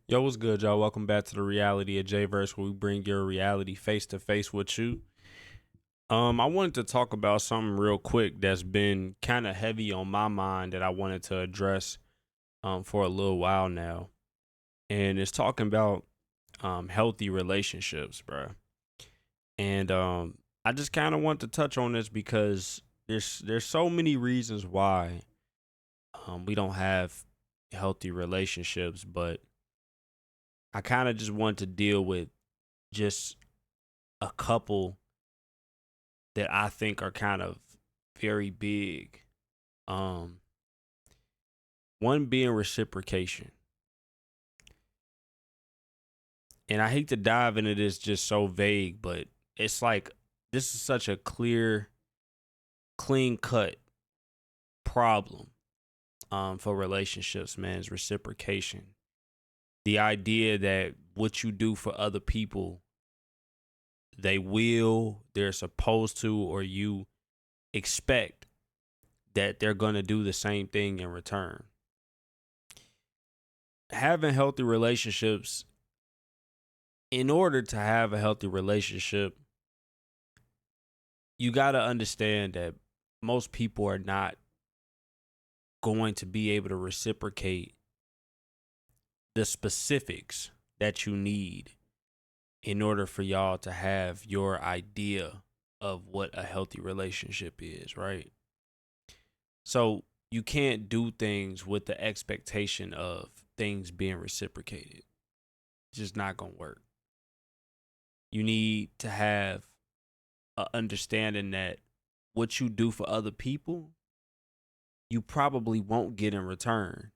Yo, what's good, y'all? Welcome back to the reality of Jvrse, where we bring your reality face to face with you. I wanted to talk about something real quick that's been kind of heavy on my mind that I wanted to address for a little while now, and it's talking about healthy relationships, bro. And I just kind of want to touch on this because there's so many reasons why we don't have healthy relationships, but I kind of just want to deal with just a couple that I think are kind of very big. Um, One being reciprocation. And I hate to dive into this just so vague, but it's like this is such a clear, clean cut problem for relationships, man, is reciprocation. The idea that what you do for other people, they're supposed to, or you expect that they're going to do the same thing in return. Having healthy relationships, in order to have a healthy relationship, you got to understand that most people are not going to be able to reciprocate the specifics that you need in order for y'all to have your idea of what a healthy relationship is, right? So you can't do things with the expectation of things being reciprocated. It's just not going to work. You need to have a understanding that what you do for other people, you probably won't get in return.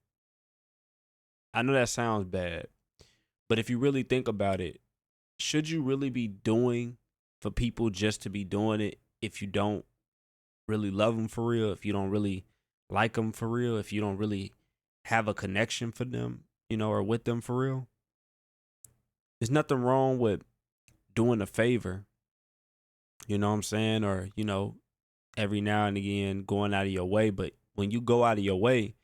I know that sounds bad, but if you really think about it, should you really be doing for people just to be doing it if you don't really love them for real, if you don't really like them for real, if you don't really have a connection for them, or with them for real? There's nothing wrong with doing a favor, you know what I'm saying? Or, every now and again going out of your way. But when you go out of your way,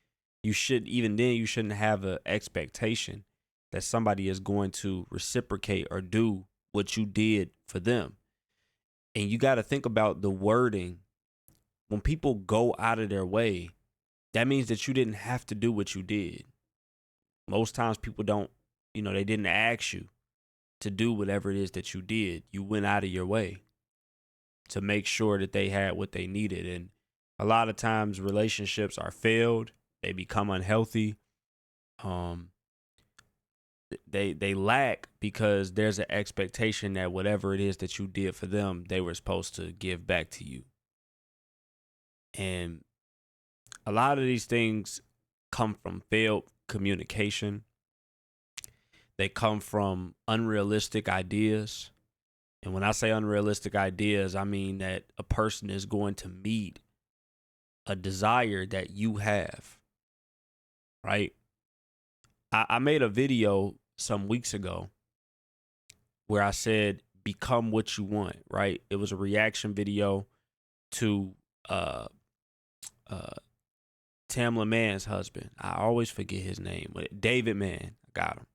you shouldn't have an expectation that somebody is going to reciprocate or do what you did for them. And you got to think about the wording. When people go out of their way, that means that you didn't have to do what you did. Most times people don't, they didn't ask you to do whatever it is that you did. You went out of your way to make sure that they had what they needed. And a lot of times relationships are failed, they become unhealthy. Um they lack because there's an expectation that whatever it is that you did for them, they were supposed to give back to you. And a lot of these things come from failed communication. They come from unrealistic ideas. And when I say unrealistic ideas, I mean that a person is going to meet a desire that you have, right? I made a video some weeks ago where I said, become what you want, right? It was a reaction video to uh uh Tamla Mann's husband. I always forget his name. David Mann. I got him.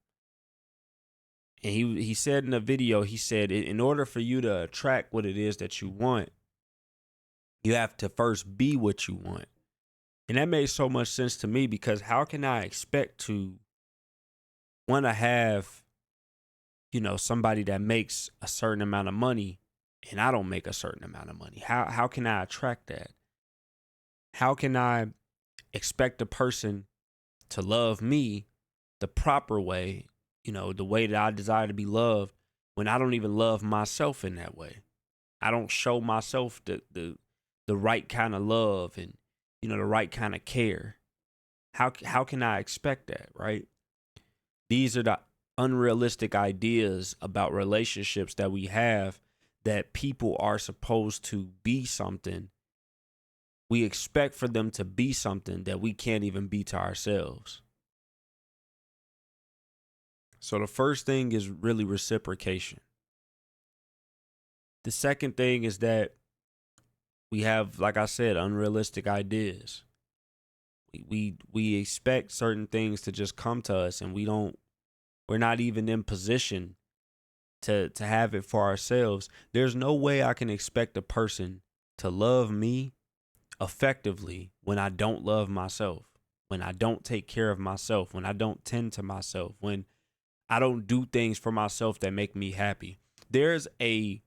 And he said in the video, he said, in order for you to attract what it is that you want, you have to first be what you want. And that made so much sense to me because how can I expect to want to have, somebody that makes a certain amount of money and I don't make a certain amount of money? How can I attract that? How can I expect a person to love me the proper way, the way that I desire to be loved, when I don't even love myself in that way? I don't show myself the right kind of love and the right kind of care. How can I expect that, right? These are the unrealistic ideas about relationships that we have, that people are supposed to be something. We expect for them to be something that we can't even be to ourselves. So the first thing is really reciprocation. The second thing is that we have, like I said, unrealistic ideas. We expect certain things to just come to us, and we don't We're not even in position to have it for ourselves. There's no way I can expect a person to love me effectively when I don't love myself, when I don't take care of myself, when I don't tend to myself, when I don't do things for myself that make me happy. There's a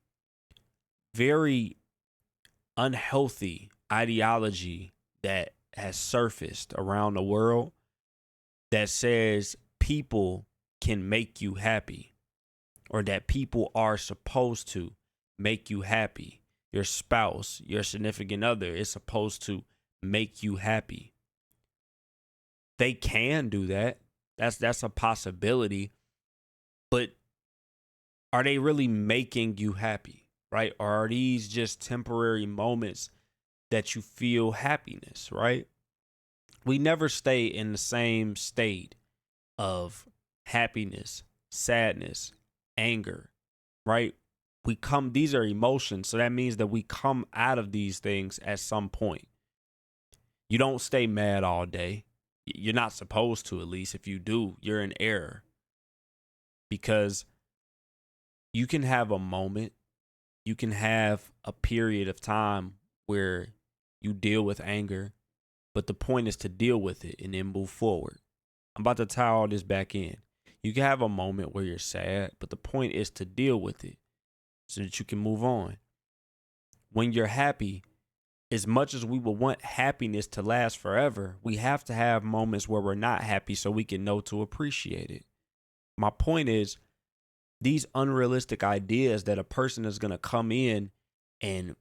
very unhealthy ideology that has surfaced around the world that says people can make you happy, or that people are supposed to make you happy. Your spouse, your significant other is supposed to make you happy. They can do that. That's a possibility. But are they really making you happy, right? Or are these just temporary moments that you feel happiness, right? We never stay in the same state of happiness, sadness, anger, right? These are emotions. So that means that we come out of these things at some point. You don't stay mad all day. You're not supposed to, at least. If you do, you're in error. Because you can have a moment, you can have a period of time where you deal with anger, but the point is to deal with it and then move forward. I'm about to tie all this back in. You can have a moment where you're sad, but the point is to deal with it so that you can move on. When you're happy, as much as we will want happiness to last forever, we have to have moments where we're not happy so we can know to appreciate it. My point is, these unrealistic ideas that a person is going to come in and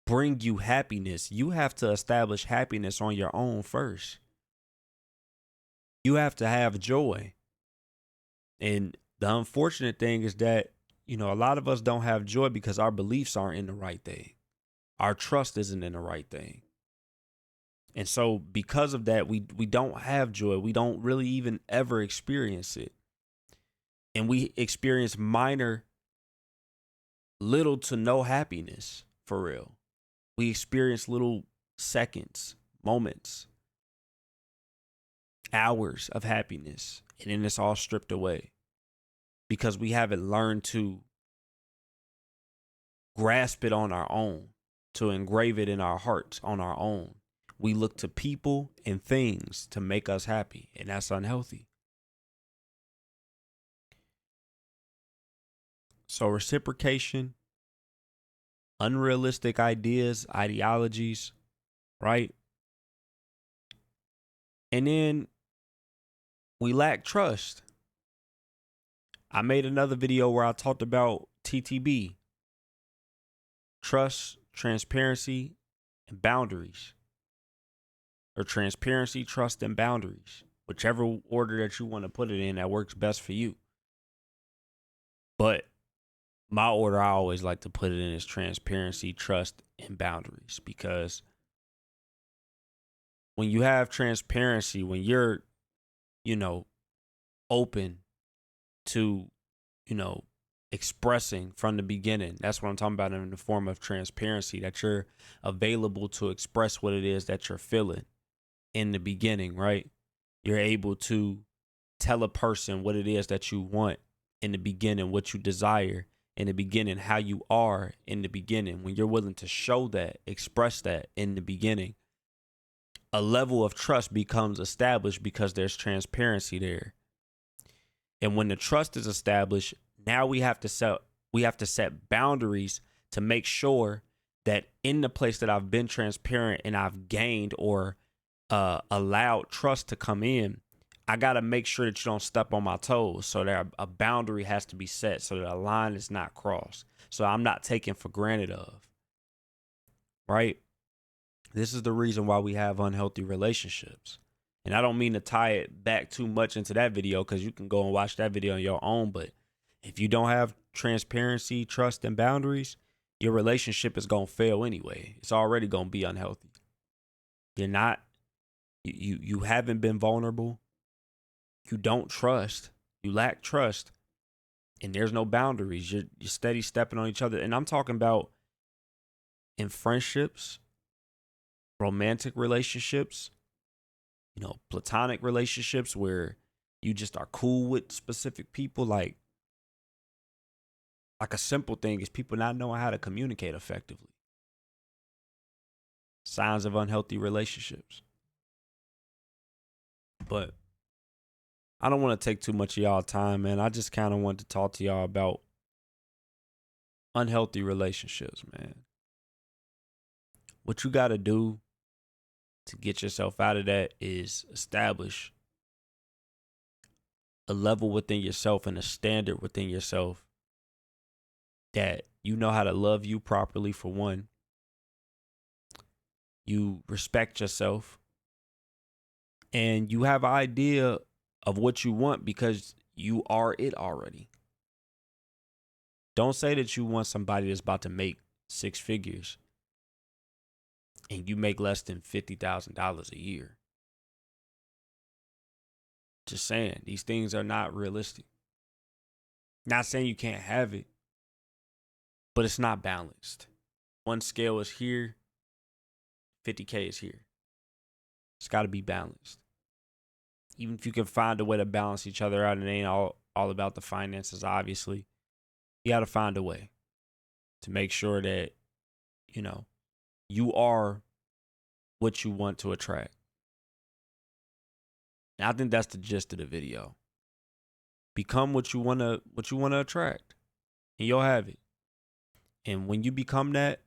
bring you happiness, you have to establish happiness on your own first. You have to have joy. And the unfortunate thing is that, a lot of us don't have joy because our beliefs aren't in the right thing. Our trust isn't in the right thing. And so because of that, we don't have joy. We don't really even ever experience it. And we experience little to no happiness, for real. We experience little seconds, moments, hours of happiness, and then it's all stripped away because we haven't learned to grasp it on our own, to engrave it in our hearts on our own. We look to people and things to make us happy, and that's unhealthy. So reciprocation, unrealistic ideas, ideologies, right? And then we lack trust. I made another video where I talked about TTB, trust, transparency, and boundaries. Or transparency, trust, and boundaries. Whichever order that you want to put it in that works best for you. But my order I always like to put it in is transparency, trust, and boundaries. Because when you have transparency, when you're, open to, expressing from the beginning, that's what I'm talking about in the form of transparency, that you're available to express what it is that you're feeling in the beginning, right? You're able to tell a person what it is that you want in the beginning, what you desire in the beginning, how you are in the beginning. When you're willing to show that, express that in the beginning, a level of trust becomes established because there's transparency there. And when the trust is established, now we have to set boundaries to make sure that in the place that I've been transparent and I've gained or allowed trust to come in, I got to make sure that you don't step on my toes. So that a boundary has to be set so that a line is not crossed. So I'm not taken for granted of. Right? This is the reason why we have unhealthy relationships. And I don't mean to tie it back too much into that video because you can go and watch that video on your own. But if you don't have transparency, trust, and boundaries, your relationship is going to fail anyway. It's already going to be unhealthy. You haven't been vulnerable. You don't trust. You lack trust. And there's no boundaries. You're steady stepping on each other. And I'm talking about in friendships, romantic relationships, platonic relationships where, you just are cool with specific people. Like a simple thing is people not knowing how to communicate effectively. Signs of unhealthy relationships. But I don't want to take too much of y'all time, man. I just kind of want to talk to y'all about unhealthy relationships, man. What you got to do to get yourself out of that is establish a level within yourself and a standard within yourself that you know how to love you properly, for one. You respect yourself and you have an idea of what you want because you are it already. Don't say that you want somebody that's about to make 6 figures and you make less than $50,000 a year. Just saying, these things are not realistic. Not saying you can't have it, but it's not balanced. One scale is here, 50K is here. It's got to be balanced. Even if you can find a way to balance each other out, and it ain't all about the finances, obviously. You got to find a way to make sure that, you know, you are what you want to attract. And I think that's the gist of the video. Become what you want to attract, and you'll have it. And when you become that,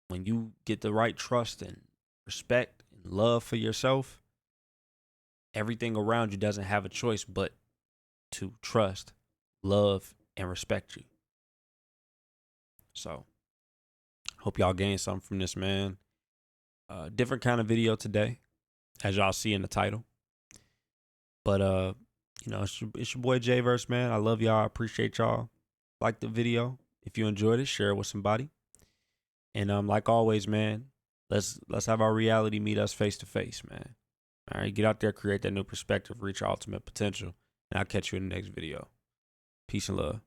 when you get the right trust and respect and love for yourself, everything around you doesn't have a choice but to trust, love, and respect you. So, hope y'all gained something from this, man. Different kind of video today, as y'all see in the title. But you know, it's your boy Jvrse, man. I love y'all. I appreciate y'all. Like the video. If you enjoyed it, share it with somebody. And like always, man, let's have our reality meet us face to face, man. All right, get out there, create that new perspective, reach your ultimate potential, and I'll catch you in the next video. Peace and love.